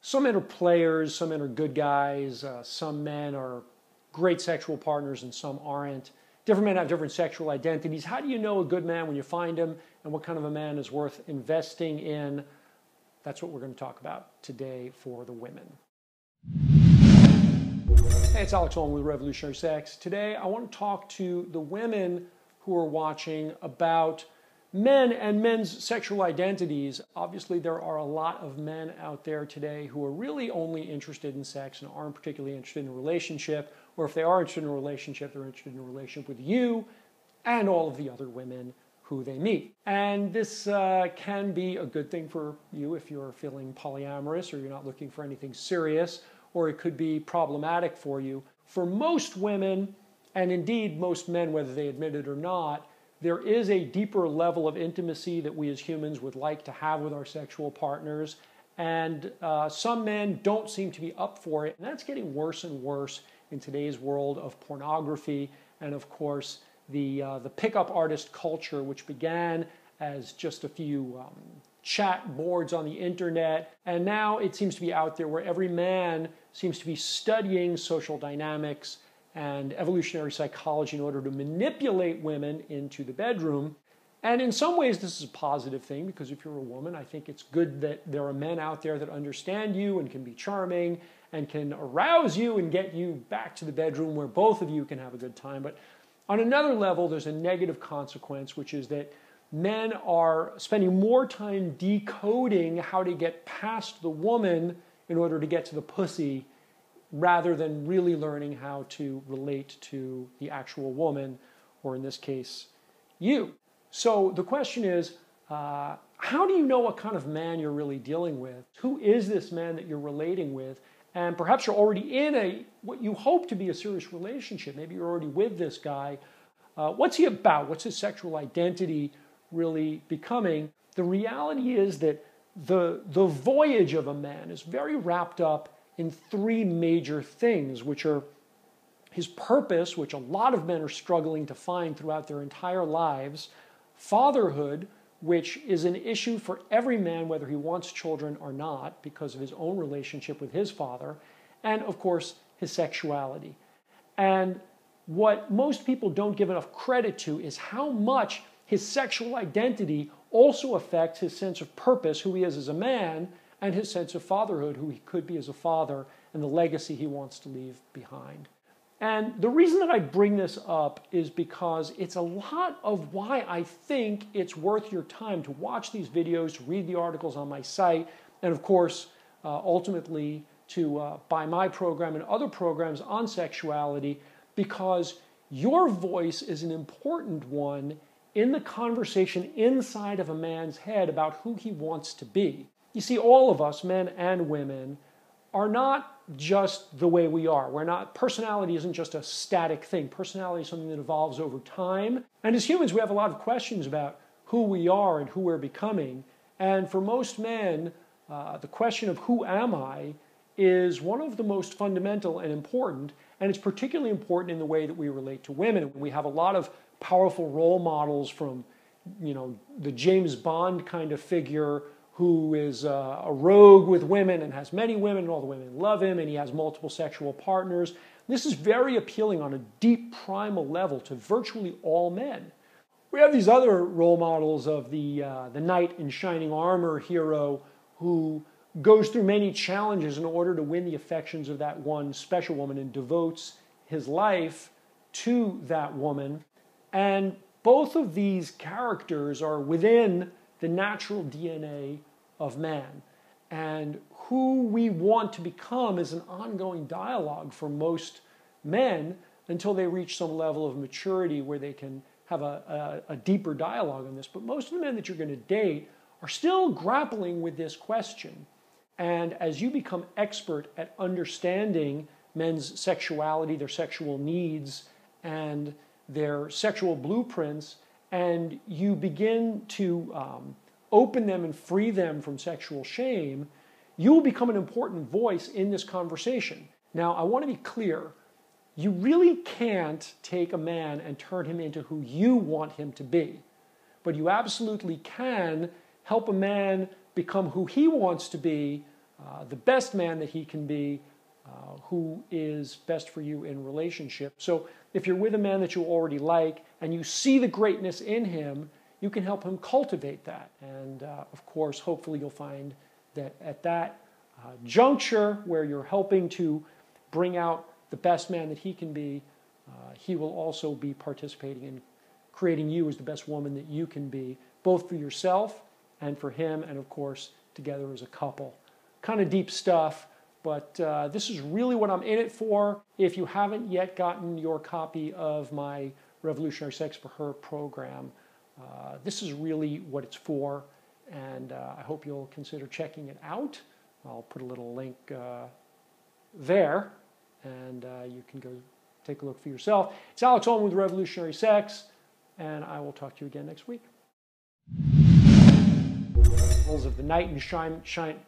Some men are players, some men are good guys, some men are great sexual partners and some aren't. Different men have different sexual identities. How do you know a good man when you find him, and what kind of a man is worth investing in? That's what we're going to talk about today for the women. Hey, it's Alex Holm with Revolutionary Sex. Today I want to talk to the women who are watching about men and men's sexual identities. Obviously, there are a lot of men out there today who are really only interested in sex and aren't particularly interested in a relationship, or if they are interested in a relationship, they're interested in a relationship with you and all of the other women who they meet. And this can be a good thing for you if you're feeling polyamorous or you're not looking for anything serious, or it could be problematic for you. For most women, and indeed most men, whether they admit it or not, there is a deeper level of intimacy that we as humans would like to have with our sexual partners. And some men don't seem to be up for it. And that's getting worse and worse in today's world of pornography and, of course, the pickup artist culture, which began as just a few chat boards on the internet. And now it seems to be out there where every man seems to be studying social dynamics and evolutionary psychology in order to manipulate women into the bedroom. And in some ways, this is a positive thing, because if you're a woman, I think it's good that there are men out there that understand you and can be charming and can arouse you and get you back to the bedroom where both of you can have a good time. But on another level, there's a negative consequence, which is that men are spending more time decoding how to get past the woman in order to get to the pussy, rather than really learning how to relate to the actual woman, or in this case, you. So the question is, how do you know what kind of man you're really dealing with? Who is this man that you're relating with? And perhaps you're already in what you hope to be a serious relationship. Maybe you're already with this guy. What's he about? What's his sexual identity really becoming? The reality is that the voyage of a man is very wrapped up in three major things, which are his purpose, which a lot of men are struggling to find throughout their entire lives; fatherhood, which is an issue for every man, whether he wants children or not, because of his own relationship with his father; and of course, his sexuality. And what most people don't give enough credit to is how much his sexual identity also affects his sense of purpose, who he is as a man, and his sense of fatherhood, who he could be as a father, and the legacy he wants to leave behind. And the reason that I bring this up is because it's a lot of why I think it's worth your time to watch these videos, to read the articles on my site, and of course, ultimately to buy my program and other programs on sexuality, because your voice is an important one in the conversation inside of a man's head about who he wants to be. You see, all of us, men and women, are not just the way we are. Personality isn't just a static thing. Personality is something that evolves over time. And as humans, we have a lot of questions about who we are and who we're becoming. And for most men, the question of who am I is one of the most fundamental and important. And it's particularly important in the way that we relate to women. We have a lot of powerful role models, from, the James Bond kind of figure, who is a rogue with women and has many women, and all the women love him, and he has multiple sexual partners. This is very appealing on a deep primal level to virtually all men. We have these other role models of the knight in shining armor hero, who goes through many challenges in order to win the affections of that one special woman and devotes his life to that woman. And both of these characters are within the natural DNA of man. And who we want to become is an ongoing dialogue for most men until they reach some level of maturity where they can have a deeper dialogue on this. But most of the men that you're going to date are still grappling with this question. And as you become expert at understanding men's sexuality, their sexual needs, and their sexual blueprints, and you begin to open them and free them from sexual shame, you will become an important voice in this conversation. Now, I want to be clear. You really can't take a man and turn him into who you want him to be. But you absolutely can help a man become who he wants to be the best man that he can be, who is best for you in relationship. So if you're with a man that you already like and you see the greatness in him, you can help him cultivate that. And of course, hopefully you'll find that at that juncture where you're helping to bring out the best man that he can be, he will also be participating in creating you as the best woman that you can be, both for yourself and for him, and of course, together as a couple. Kind of deep stuff, but this is really what I'm in it for. If you haven't yet gotten your copy of my Revolutionary Sex for Her program, this is really what it's for, and I hope you'll consider checking it out. I'll put a little link there, and you can go take a look for yourself. It's Alex Allman with Revolutionary Sex, and I will talk to you again next week. Of the night and shine.